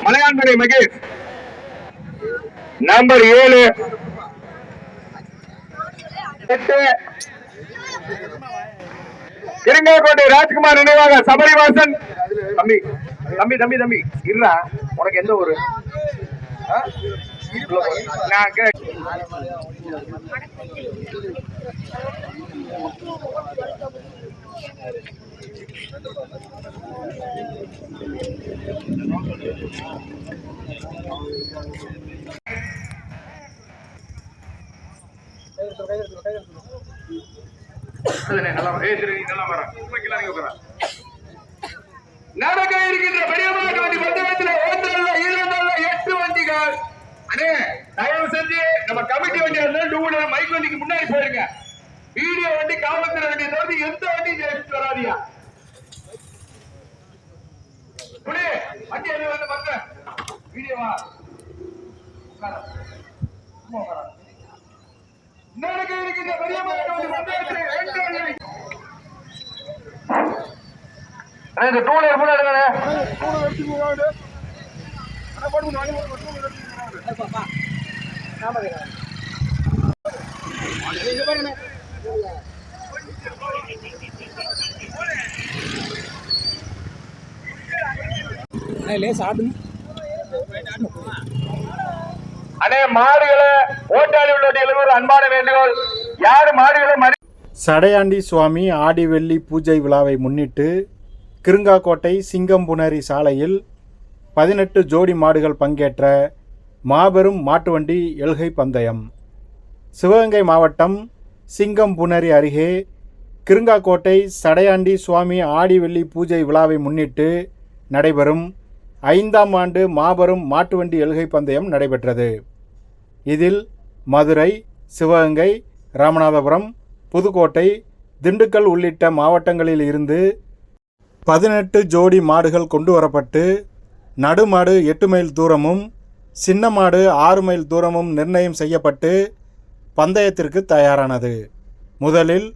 மலையான்பரை Mahesh number 7 Kirungakottai Rajkumar நினைவாக சபரிவாசன். தம்பி தம்பி தம்பி தம்பி இல்ல உனக்கு எந்த ஊரு? நடக்க இருக்கின்ற பெரியமாட்டு வண்டி பந்தயத்தில் 8 வண்டிகள். அண்ணே தயவு செஞ்சு நம்ம கமிட்டி வண்டியா இருந்தா மைக் வண்டிக்கு முன்னாடி போயிருங்க. வீடியோ வண்டி காவல்துறை வண்டி தவிர எந்த வண்டி ஜெயிச்சு வராதியா. வண்டி எது வந்து பாருங்க வீடியோவா நடக்க இருக்கின்ற பெரியமாட்டு வண்டி பந்தயத்தில் 2 வண்டி. இந்த டூலர் கூட எடுங்கண்ணே. அண்ணே மாடுகளை ஓட்டாளி உள்ளவர்களுக்கு அன்பான வேண்டுகோள். யாரு மாடுகளை சடையாண்டி சுவாமி ஆடி வெள்ளி பூஜை விழாவை முன்னிட்டு கிருங்காக்கோட்டை சிங்கம்புணரி சாலையில் 18 ஜோடி மாடுகள் பங்கேற்ற மாபெரும் மாட்டுவண்டி எல்கை பந்தயம் சிவகங்கை மாவட்டம் சிங்கம்புணரி அருகே கிருங்காக்கோட்டை சடையாண்டி சுவாமி ஆடி வெள்ளி பூஜை விழாவை முன்னிட்டு நடைபெறும் 5ஆம் ஆண்டு மாபெரும் மாட்டுவண்டி எல்கை பந்தயம் நடைபெற்றது. இதில் மதுரை, சிவகங்கை, ராமநாதபுரம், புதுக்கோட்டை, திண்டுக்கல் உள்ளிட்ட மாவட்டங்களில் இருந்து 18 ஜோடி மாடுகள் கொண்டு வரப்பட்டு நடுமாடு 8 மைல் தூரமும் சின்ன மாடு 6 மைல் தூரமும் நிர்ணயம் செய்யப்பட்டு பந்தயத்திற்கு தயாரானது. முதலில்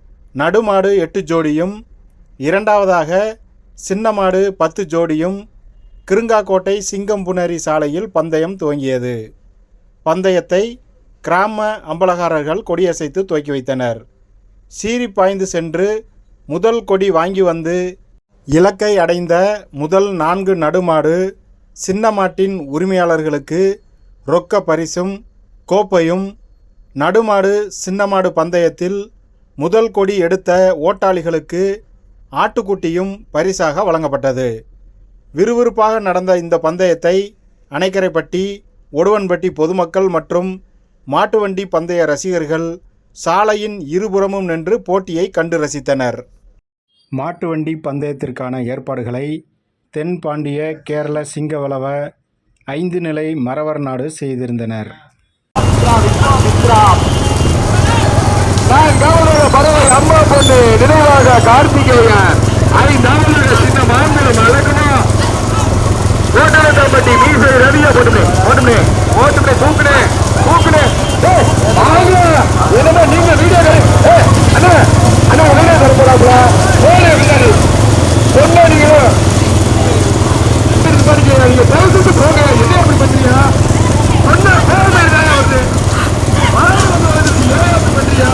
நடுமாடு 8 ஜோடியும், இரண்டாவதாக சின்ன மாடு 10 ஜோடியும் கிருங்காக்கோட்டை சிங்கம்புணரி சாலையில் பந்தயம் துவங்கியது. பந்தயத்தை கிராம அம்பலகாரர்கள் கொடியசைத்து துவக்கி வைத்தனர். சீறி பாய்ந்து சென்று முதல் கொடி வாங்கி வந்து இலக்கை அடைந்த முதல் 4 நடுமாடு சின்ன மாட்டின் உரிமையாளர்களுக்கு ரொக்க பரிசும் கோப்பையும், நடுமாடு சின்னமாடு பந்தயத்தில் முதல் கொடி எடுத்த ஓட்டாளிகளுக்கு ஆட்டுக்குட்டியும் பரிசாக வழங்கப்பட்டது. விறுவிறுப்பாக நடந்த இந்த பந்தயத்தை அணைக்கரைப்பட்டி, ஒடுவன்பட்டி பொதுமக்கள் மற்றும் மாட்டுவண்டி பந்தய ரசிகர்கள் சாலையின் இருபுறமும் நின்று போட்டியை கண்டு ரசித்தனர். மாட்டுவண்டி பந்தயத்திற்கான ஏற்பாடுகளை தென் பாண்டிய கேரள சிங்கவளவ 5 நிலை மறவர் நாடு செய்திருந்தனர். அம்மா பொண்ணு நினைவாக கார்த்திகேயன் 5ஆவது சின்ன மாம்பழம் அழகுமா ஓட்டப்பட்டி மீசை ரவியா போட்டுமே தூக்குனே என்னமா நீங்க வீடியோ அண்ணா வீடியோ தர போறாங்களா சொன்னீங்க நீங்க பேசிட்டு போங்க. என்ன அப்படி பண்றீங்க? சொன்ன பேர் வருது அப்படி பண்றீங்க.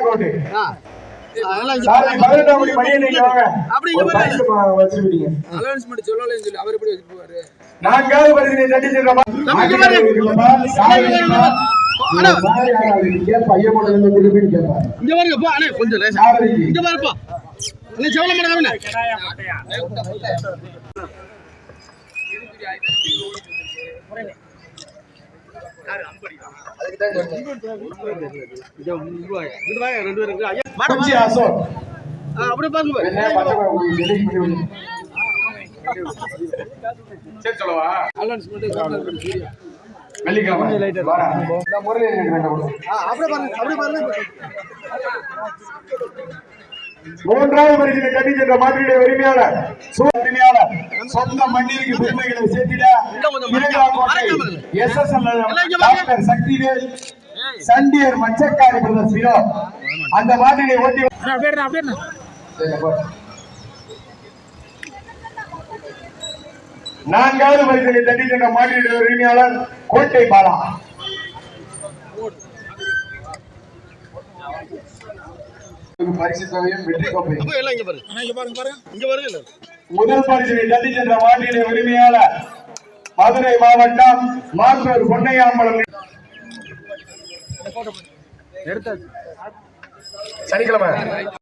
கோட்டை. சாரதி 18ஆம் படி பணியை நீங்க வாங்க. ஒரு பரிசு வச்சிருக்கீங்க. நான்காவது பரிசினை தட்டி சென்ற பையன் மட்டும் திருப்பி கேட்பாரு. இங்க பாருங்க போ அண்ணே கொஞ்சம் லேசா இங்க பாருப்பா அண்ணே செவல மாட்டா அப்படியே பாருங்க சரி சொல்லவா வெள்ளிக்கிழமை மூன்றாவது பரிசினை கட்டி சென்ற மாற்றியுடைய உரிமையாளர் சொந்த மண்ணிற்கு பெருமைகளை சேர்த்திட டாக்டர் சக்திவேல் சண்டியர் மச்சக்காரி பிரதர்ஸ் வினோத் அந்த மாற்றினை ஓட்டி நான்காவது பரிசினை தட்டி சென்ற மாற்றியுடைய உரிமையாளர் கோட்டை பாலா. பரிசு தொகையும் வெற்றி கோப்பையும் முதல் பரிசினை தட்டி சென்ற மாற்றியுடைய உரிமையாளர் மதுரை மாவட்டம் மாத்தூர் பொன்னையாம்பலம். சனிக்கிழமை